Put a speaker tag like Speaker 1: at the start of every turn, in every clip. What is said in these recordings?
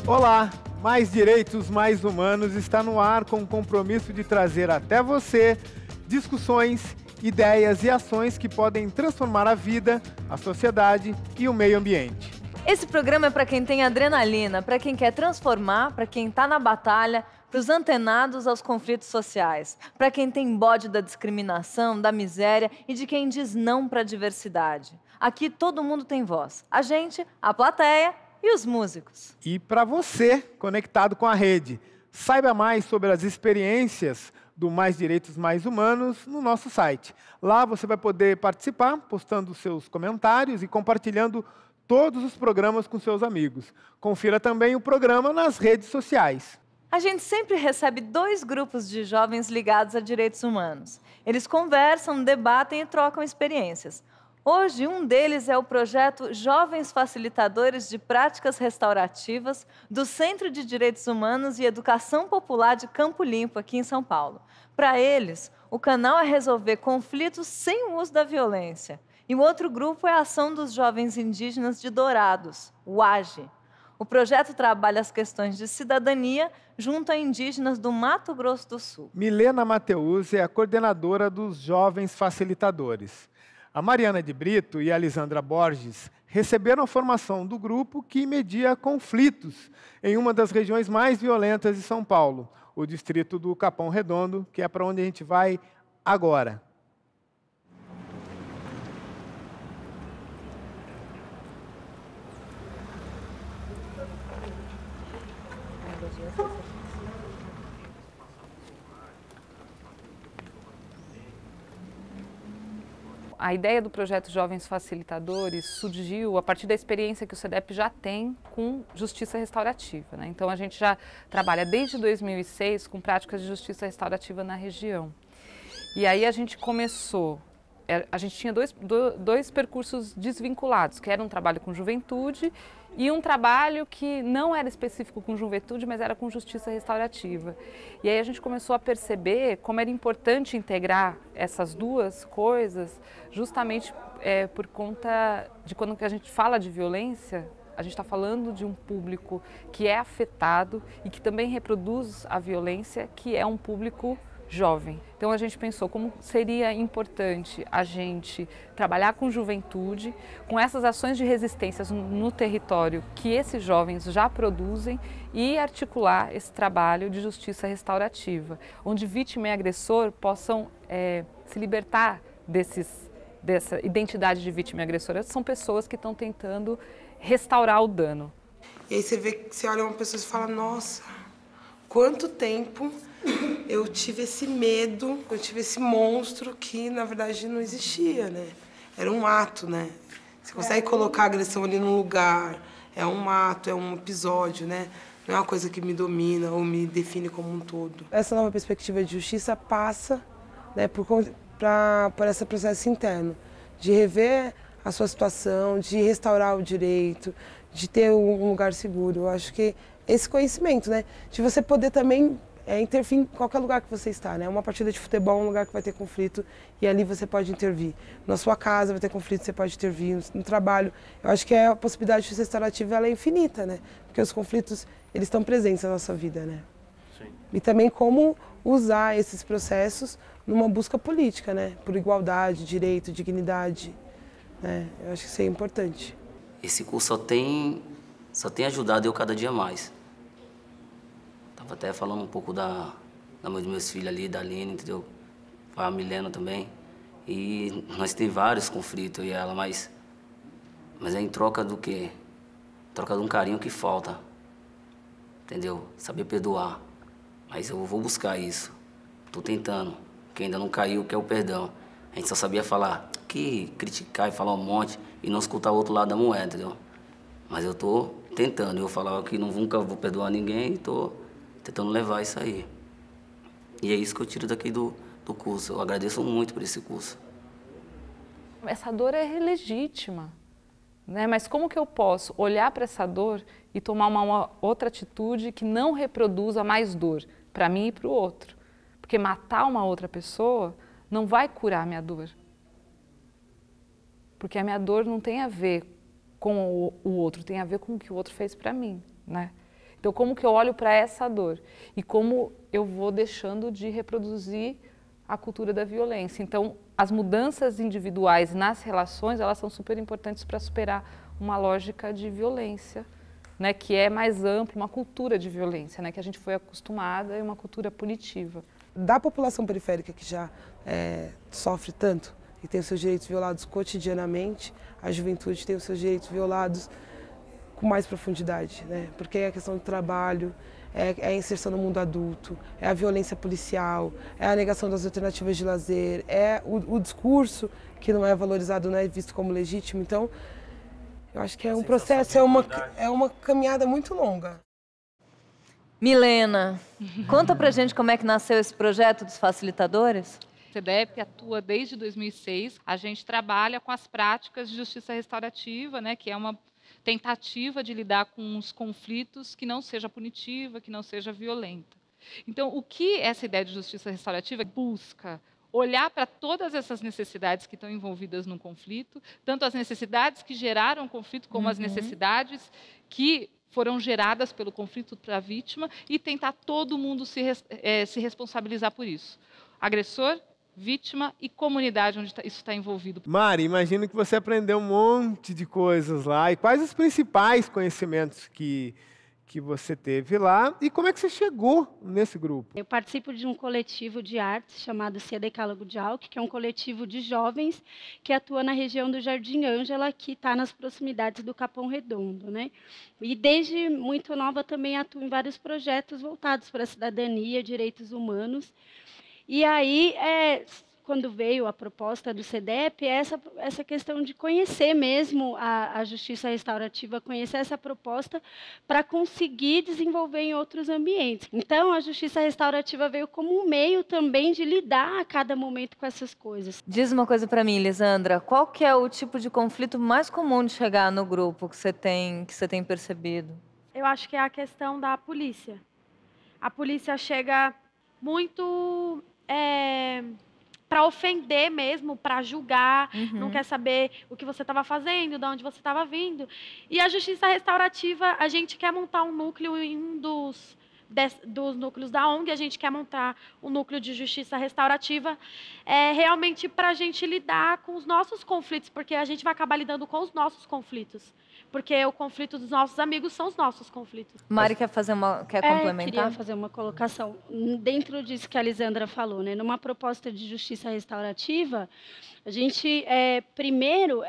Speaker 1: Olá, Mais Direitos, Mais Humanos está no ar com o compromisso de trazer até você discussões, ideias e ações que podem transformar a vida, a sociedade e o meio ambiente.
Speaker 2: Esse programa é para quem tem adrenalina, para quem quer transformar, para quem está na batalha, para os antenados aos conflitos sociais, para quem tem bode da discriminação, da miséria e de quem diz não para a diversidade. Aqui todo mundo tem voz. A gente, a plateia e os músicos.
Speaker 1: E para você, conectado com a rede, saiba mais sobre as experiências do Mais Direitos, Mais Humanos no nosso site. Lá você vai poder participar, postando seus comentários e compartilhando todos os programas com seus amigos. Confira também o programa nas redes sociais.
Speaker 2: A gente sempre recebe 2 grupos de jovens ligados a direitos humanos. Eles conversam, debatem e trocam experiências. Hoje, um deles é o projeto Jovens Facilitadores de Práticas Restaurativas do Centro de Direitos Humanos e Educação Popular de Campo Limpo, aqui em São Paulo. Para eles, o canal é resolver conflitos sem o uso da violência. E o outro grupo é a Ação dos Jovens Indígenas de Dourados, o AGE. O projeto trabalha as questões de cidadania junto a indígenas do Mato Grosso do Sul.
Speaker 1: Milena Mateus é a coordenadora dos Jovens Facilitadores. A Mariana de Brito e a Lisandra Borges receberam a formação do grupo que media conflitos em uma das regiões mais violentas de São Paulo, o distrito do Capão Redondo, que é para onde a gente vai agora.
Speaker 3: A ideia do projeto Jovens Facilitadores surgiu a partir da experiência que o CEDEP já tem com justiça restaurativa, né? Então a gente já trabalha desde 2006 com práticas de justiça restaurativa na região. E aí a gente começou, a gente tinha dois percursos desvinculados, que era um trabalho com juventude e um trabalho que não era específico com juventude, mas era com justiça restaurativa. E aí a gente começou a perceber como era importante integrar essas duas coisas, justamente por conta de quando a gente fala de violência, a gente está falando de um público que é afetado e que também reproduz a violência, que é um público jovem. Então a gente pensou como seria importante a gente trabalhar com juventude, com essas ações de resistência no território que esses jovens já produzem e articular esse trabalho de justiça restaurativa, onde vítima e agressor possam se libertar dessa identidade de vítima e agressora. São pessoas que estão tentando restaurar o dano.
Speaker 4: E aí você olha uma pessoa e fala, nossa, quanto tempo eu tive esse medo, eu tive esse monstro que, na verdade, não existia, né? Era um ato, né? Você consegue colocar a agressão ali num lugar, é um ato, é um episódio, né? Não é uma coisa que me domina ou me define como um todo. Essa nova perspectiva de justiça passa, né, por esse processo interno, de rever a sua situação, de restaurar o direito, de ter um lugar seguro. Eu acho que esse conhecimento, né, de você poder também intervir em qualquer lugar que você está, né? Uma partida de futebol é um lugar que vai ter conflito e ali você pode intervir. Na sua casa vai ter conflito, você pode intervir. No trabalho, eu acho que a possibilidade de justiça restaurativa ela é infinita, né? Porque os conflitos, eles estão presentes na nossa vida, né? Sim. E também como usar esses processos numa busca política, né? Por igualdade, direito, dignidade, né? Eu acho que isso é importante.
Speaker 5: Esse curso só tem ajudado eu cada dia mais. Estava até falando um pouco da mãe dos meus filhos ali, da Aline, entendeu? A Milena também. E nós temos vários conflitos, eu e ela, mas é em troca do quê? Em troca de um carinho que falta, entendeu? Saber perdoar. Mas eu vou buscar isso. Estou tentando. Quem ainda não caiu quer o perdão. A gente só sabia falar, criticar e falar um monte e não escutar o outro lado da moeda, entendeu? Mas eu estou tentando. Eu falava que nunca vou perdoar ninguém e estou tentando levar isso aí. E é isso que eu tiro daqui do curso. Eu agradeço muito por esse curso.
Speaker 3: Essa dor é legítima, né? Mas como que eu posso olhar para essa dor e tomar uma outra atitude que não reproduza mais dor para mim e para o outro? Porque matar uma outra pessoa não vai curar a minha dor. Porque a minha dor não tem a ver com o outro, tem a ver com o que o outro fez para mim, né? Então, como que eu olho para essa dor? E como eu vou deixando de reproduzir a cultura da violência. Então, as mudanças individuais nas relações, elas são super importantes para superar uma lógica de violência, né, que é mais ampla, uma cultura de violência, né, que a gente foi acostumada, é uma cultura punitiva.
Speaker 4: Da população periférica que já sofre tanto e tem os seus direitos violados cotidianamente, a juventude tem os seus direitos violados com mais profundidade, né? Porque é a questão do trabalho, é a inserção no mundo adulto, é a violência policial, é a negação das alternativas de lazer, é o discurso que não é valorizado, não é visto como legítimo. Então, eu acho que é um processo, é uma caminhada muito longa.
Speaker 2: Milena, conta pra gente como é que nasceu esse projeto dos facilitadores.
Speaker 3: O SEDEP atua desde 2006. A gente trabalha com as práticas de justiça restaurativa, né, que é uma tentativa de lidar com os conflitos que não seja punitiva, que não seja violenta. Então, o que essa ideia de justiça restaurativa busca? Olhar para todas essas necessidades que estão envolvidas no conflito, tanto as necessidades que geraram o conflito, como as necessidades que foram geradas pelo conflito para a vítima, e tentar todo mundo se responsabilizar por isso. Agressor, vítima e comunidade onde isso está envolvido.
Speaker 1: Mari, imagino que você aprendeu um monte de coisas lá. E quais os principais conhecimentos que você teve lá? E como é que você chegou nesse grupo?
Speaker 6: Eu participo de um coletivo de artes chamado Cia Decálogo de Alck, que é um coletivo de jovens que atua na região do Jardim Ângela, que está nas proximidades do Capão Redondo, né? E desde muito nova também atuo em vários projetos voltados para a cidadania, direitos humanos. E aí, quando veio a proposta do SEDEP, essa questão de conhecer mesmo a justiça restaurativa, conhecer essa proposta para conseguir desenvolver em outros ambientes. Então, a justiça restaurativa veio como um meio também de lidar a cada momento com essas coisas.
Speaker 2: Diz uma coisa para mim, Lisandra, qual que é o tipo de conflito mais comum de chegar no grupo que você tem percebido?
Speaker 7: Eu acho que é a questão da polícia. A polícia chega muito para ofender mesmo, para julgar, não quer saber o que você estava fazendo, de onde você estava vindo. E a justiça restaurativa, a gente quer montar um núcleo em um dos núcleos da ONG, a gente quer montar um núcleo de justiça restaurativa realmente para a gente lidar com os nossos conflitos, porque a gente vai acabar lidando com os nossos conflitos. Porque o conflito dos nossos amigos são os nossos conflitos.
Speaker 2: Mari quer complementar?
Speaker 6: Eu queria fazer uma colocação. Dentro disso que a Lisandra falou, né? Numa proposta de justiça restaurativa, a gente, primeiro,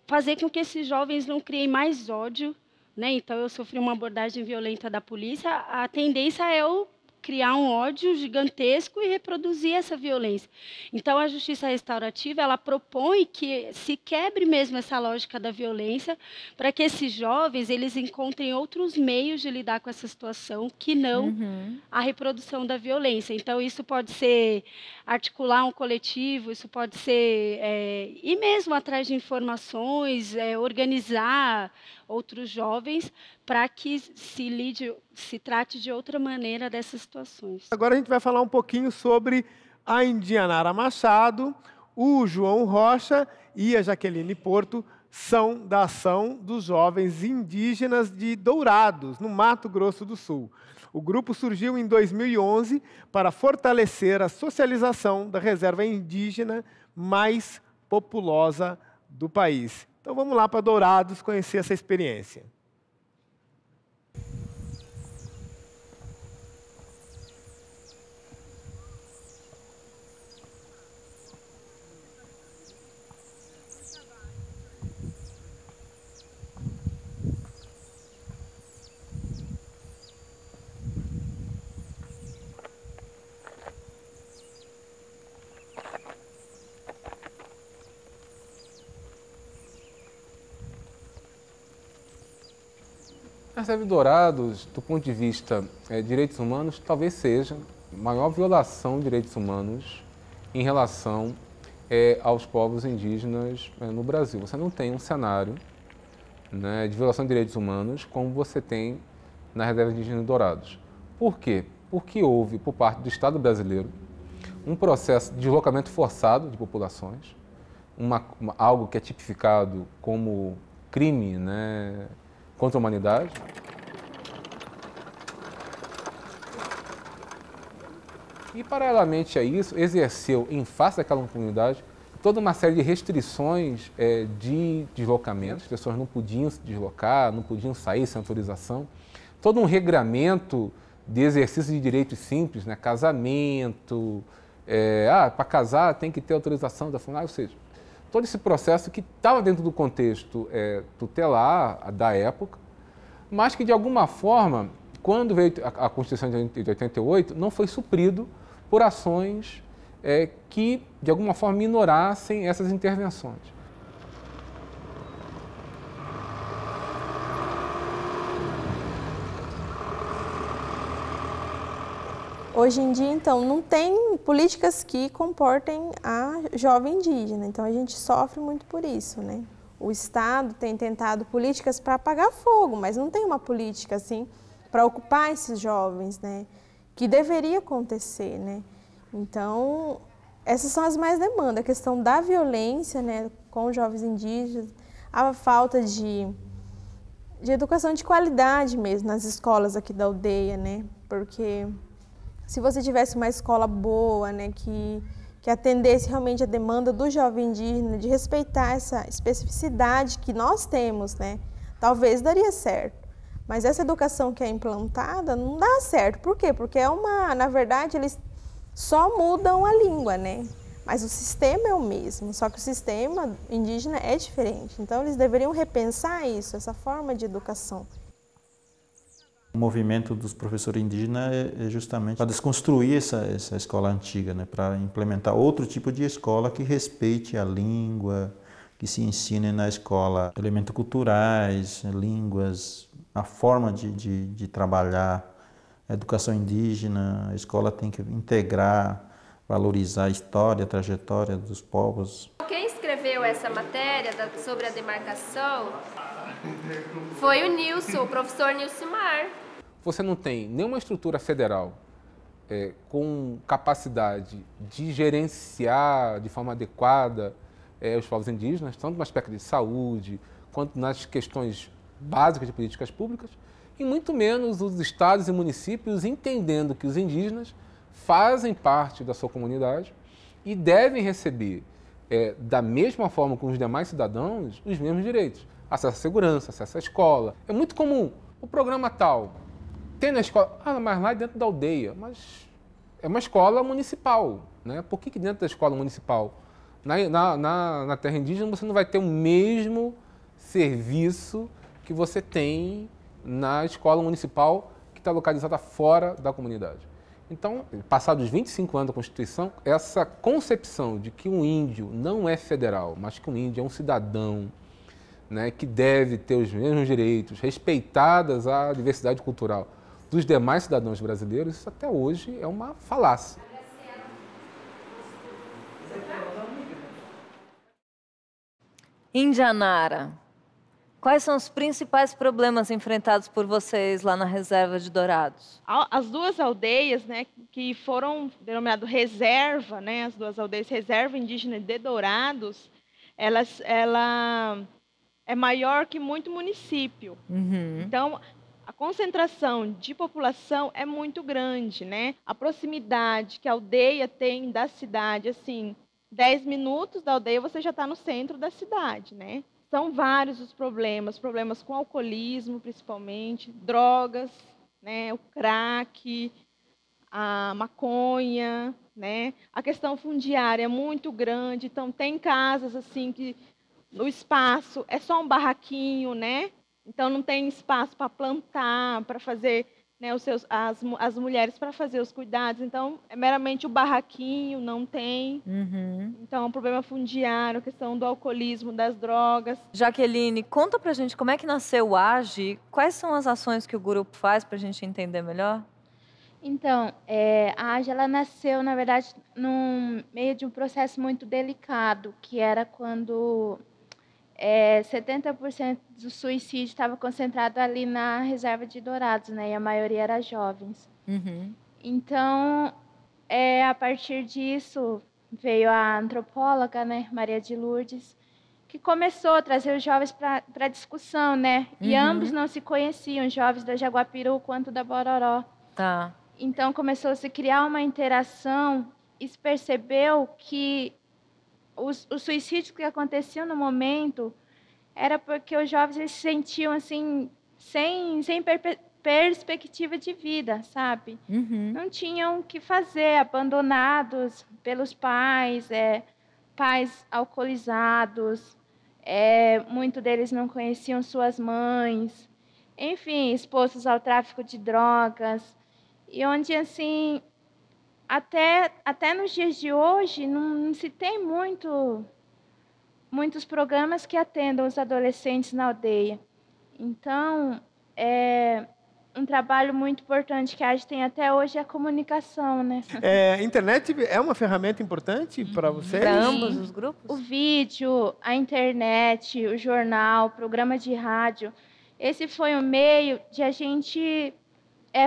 Speaker 6: fazer com que esses jovens não criem mais ódio, né? Então, eu sofri uma abordagem violenta da polícia, a tendência é eu criar um ódio gigantesco e reproduzir essa violência. Então, a justiça restaurativa, ela propõe que se quebre mesmo essa lógica da violência, para que esses jovens eles encontrem outros meios de lidar com essa situação que não a reprodução da violência. Então, isso pode ser articular um coletivo, isso pode ser ir mesmo atrás de informações, organizar outros jovens para que se trate de outra maneira dessas situações.
Speaker 1: Agora a gente vai falar um pouquinho sobre a Indianara Machado, o João Rocha e a Jaqueline Porto são da ação dos jovens indígenas de Dourados, no Mato Grosso do Sul. O grupo surgiu em 2011 para fortalecer a socialização da reserva indígena mais populosa do país. Então vamos lá para Dourados conhecer essa experiência.
Speaker 8: A reserva de Dourados, do ponto de vista de direitos humanos, talvez seja a maior violação de direitos humanos em relação aos povos indígenas no Brasil. Você não tem um cenário, né, de violação de direitos humanos como você tem na reserva indígena de Dourados. Por quê? Porque houve, por parte do Estado brasileiro, um processo de deslocamento forçado de populações, algo que é tipificado como crime, né, contra a humanidade. E, paralelamente a isso, exerceu, em face daquela comunidade, toda uma série de restrições de deslocamento. As pessoas não podiam se deslocar, não podiam sair sem autorização. Todo um regramento de exercício de direitos simples, né? Casamento, para casar tem que ter autorização da família, ou seja, todo esse processo que estava dentro do contexto tutelar da época, mas que, de alguma forma, quando veio a Constituição de 88, não foi suprido por ações que, de alguma forma, minorassem essas intervenções.
Speaker 9: Hoje em dia, então, não tem políticas que comportem a jovem indígena, então a gente sofre muito por isso, né? O Estado tem tentado políticas para apagar fogo, mas não tem uma política, assim, para ocupar esses jovens, né? Que deveria acontecer, né? Então, essas são as mais demandas, a questão da violência, né, com os jovens indígenas, a falta de educação de qualidade mesmo nas escolas aqui da aldeia, né? Porque se você tivesse uma escola boa, né, que atendesse realmente a demanda do jovem indígena, de respeitar essa especificidade que nós temos, né, talvez daria certo. Mas essa educação que é implantada não dá certo. Por quê? Porque na verdade, eles só mudam a língua, né? Mas o sistema é o mesmo, só que o sistema indígena é diferente. Então, eles deveriam repensar isso, essa forma de educação.
Speaker 10: O movimento dos professores indígenas é justamente para desconstruir essa escola antiga, né? Para implementar outro tipo de escola que respeite a língua, que se ensine na escola elementos culturais, línguas, a forma de trabalhar a educação indígena. A escola tem que integrar, valorizar a história, a trajetória dos povos.
Speaker 11: Quem escreveu essa matéria sobre a demarcação foi o Nilson, o professor Nilson Mar.
Speaker 8: Você não tem nenhuma estrutura federal com capacidade de gerenciar de forma adequada os povos indígenas, tanto no aspecto de saúde, quanto nas questões básicas de políticas públicas, e muito menos os estados e municípios entendendo que os indígenas fazem parte da sua comunidade e devem receber, da mesma forma que os demais cidadãos, os mesmos direitos. Acesso à segurança, acesso à escola. É muito comum o programa tal, tem na escola, mas lá dentro da aldeia, mas é uma escola municipal, né? Por que dentro da escola municipal, na terra indígena, você não vai ter o mesmo serviço que você tem na escola municipal que está localizada fora da comunidade? Então, passados 25 anos da Constituição, essa concepção de que um índio não é federal, mas que um índio é um cidadão, né, que deve ter os mesmos direitos, respeitadas a diversidade cultural dos demais cidadãos brasileiros, isso até hoje é uma falácia.
Speaker 2: Indianara, quais são os principais problemas enfrentados por vocês lá na reserva de Dourados?
Speaker 7: As duas aldeias, né, que foram denominadas reserva, né, as duas aldeias reserva indígena de Dourados, ela é maior que muito município.
Speaker 2: Uhum.
Speaker 7: Então, a concentração de população é muito grande, né? A proximidade que a aldeia tem da cidade, assim, 10 minutos da aldeia você já está no centro da cidade, né? São vários os problemas com alcoolismo, principalmente, drogas, né? O crack, a maconha, né? A questão fundiária é muito grande, então tem casas assim que o espaço é só um barraquinho, né? Então não tem espaço para plantar, para fazer, né, as mulheres para fazer os cuidados. Então é meramente o barraquinho, não tem.
Speaker 2: Uhum.
Speaker 7: Então é um problema fundiário, a questão do alcoolismo, das drogas.
Speaker 2: Jaqueline, conta pra gente como é que nasceu o AGE, quais são as ações que o grupo faz para a gente entender melhor?
Speaker 12: Então, a AGE ela nasceu, na verdade, no meio de um processo muito delicado, que era quando 70% do suicídio estava concentrado ali na reserva de Dourados, né? E a maioria era jovens.
Speaker 2: Uhum.
Speaker 12: Então, a partir disso, veio a antropóloga, né, Maria de Lourdes, que começou a trazer os jovens para discussão, né? E ambos não se conheciam, jovens da Jaguapiru quanto da Bororó.
Speaker 2: Tá.
Speaker 12: Então começou a se criar uma interação e se percebeu que os suicídios que aconteciam no momento era porque os jovens eles se sentiam assim sem perspectiva de vida, sabe? Não tinham o que fazer, abandonados pelos pais, pais alcoolizados, muitos deles não conheciam suas mães, enfim, expostos ao tráfico de drogas, e onde, assim, até nos dias de hoje, não se tem muitos programas que atendam os adolescentes na aldeia. Então, um trabalho muito importante que a gente tem até hoje é a comunicação, né?
Speaker 1: A internet é uma ferramenta importante para vocês?
Speaker 2: Para ambos os grupos?
Speaker 12: O vídeo, a internet, o jornal, o programa de rádio. Esse foi o meio de a gente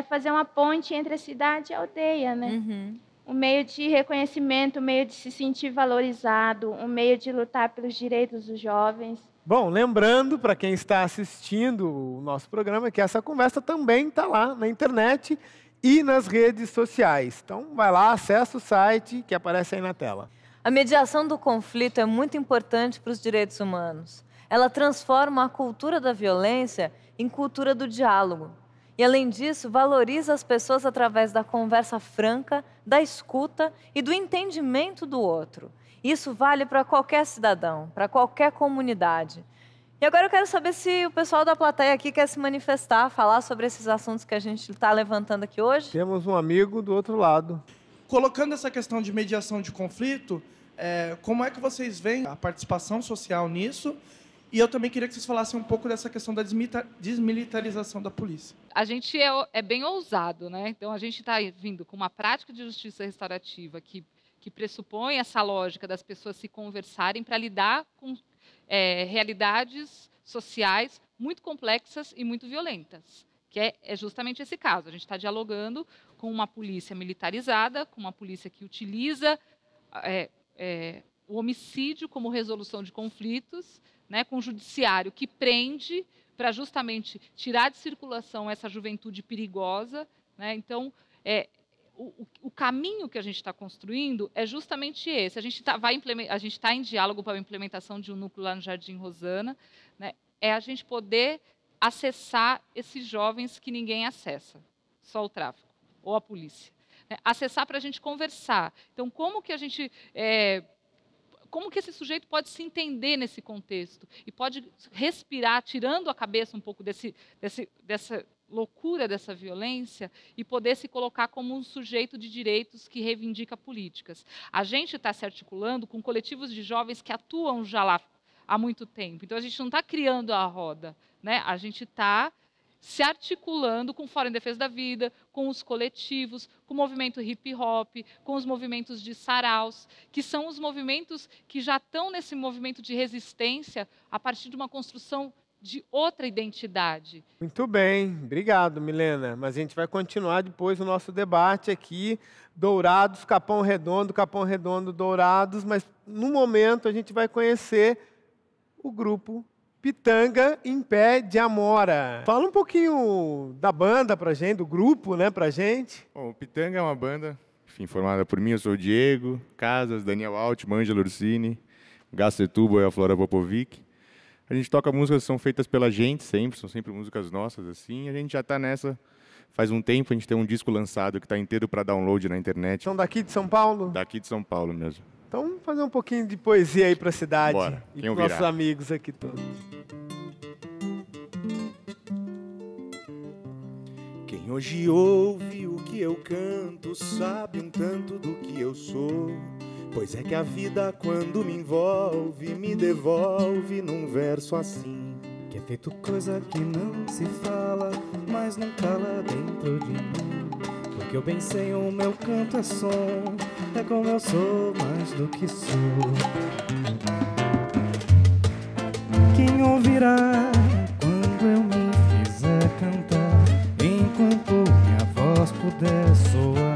Speaker 12: fazer uma ponte entre a cidade e a aldeia, né? Um meio de reconhecimento, um meio de se sentir valorizado, um meio de lutar pelos direitos dos jovens.
Speaker 1: Bom, lembrando para quem está assistindo o nosso programa que essa conversa também está lá na internet e nas redes sociais. Então, vai lá, acessa o site que aparece aí na tela.
Speaker 2: A mediação do conflito é muito importante para os direitos humanos. Ela transforma a cultura da violência em cultura do diálogo. E, além disso, valoriza as pessoas através da conversa franca, da escuta e do entendimento do outro. Isso vale para qualquer cidadão, para qualquer comunidade. E agora eu quero saber se o pessoal da plateia aqui quer se manifestar, falar sobre esses assuntos que a gente está levantando aqui hoje.
Speaker 1: Temos um amigo do outro lado.
Speaker 13: Colocando essa questão de mediação de conflito, como é que vocês veem a participação social nisso? E eu também queria que vocês falassem um pouco dessa questão da desmilitarização da polícia.
Speaker 3: A gente é bem ousado, né? Então, a gente está vindo com uma prática de justiça restaurativa que pressupõe essa lógica das pessoas se conversarem para lidar com realidades sociais muito complexas e muito violentas, que é justamente esse caso. A gente está dialogando com uma polícia militarizada, com uma polícia que utiliza o homicídio como resolução de conflitos, né, com o judiciário que prende para justamente tirar de circulação essa juventude perigosa, né? Então, o caminho que a gente está construindo é justamente esse. A gente está em diálogo para a implementação de um núcleo lá no Jardim Rosana, né? É a gente poder acessar esses jovens que ninguém acessa, só o tráfico ou a polícia, né? Acessar para a gente conversar. Então, como que esse sujeito pode se entender nesse contexto e pode respirar, tirando a cabeça um pouco dessa loucura, dessa violência, e poder se colocar como um sujeito de direitos que reivindica políticas. A gente está se articulando com coletivos de jovens que atuam já lá há muito tempo. Então, a gente não está criando a roda, né? A gente está se articulando com o Fórum em Defesa da Vida, com os coletivos, com o movimento hip-hop, com os movimentos de saraus, que são os movimentos que já estão nesse movimento de resistência a partir de uma construção de outra identidade.
Speaker 1: Muito bem, obrigado, Milena. Mas a gente vai continuar depois o nosso debate aqui, Dourados, Capão Redondo, Dourados, mas no momento a gente vai conhecer o grupo Pitanga em Pé de Amora. Fala um pouquinho da banda pra gente, do grupo, né, pra gente.
Speaker 14: Bom, o Pitanga é uma banda, enfim, formada por mim, eu sou o Diego Casas, Daniel Altman, Ângelo Orsini, Gasto Setúbal e a Flora Popovic. A gente toca músicas que são feitas pela gente sempre, são sempre músicas nossas, assim. A gente já está nessa faz um tempo, a gente tem um disco lançado que está inteiro para download na internet.
Speaker 1: São daqui de São Paulo?
Speaker 14: Daqui de São Paulo mesmo.
Speaker 1: Então, vamos fazer um pouquinho de poesia aí para a cidade.
Speaker 14: Bora.
Speaker 1: E para os nossos amigos aqui todos.
Speaker 15: Quem hoje ouve o que eu canto sabe um tanto do que eu sou. Pois é que a vida, quando me envolve, me devolve num verso assim, que é feito coisa que não se fala, mas não cala dentro de mim. Porque eu bem sei, o meu canto é som, é como eu sou mais do que sou. Quem ouvirá quando eu me fizer cantar, enquanto minha voz puder soar?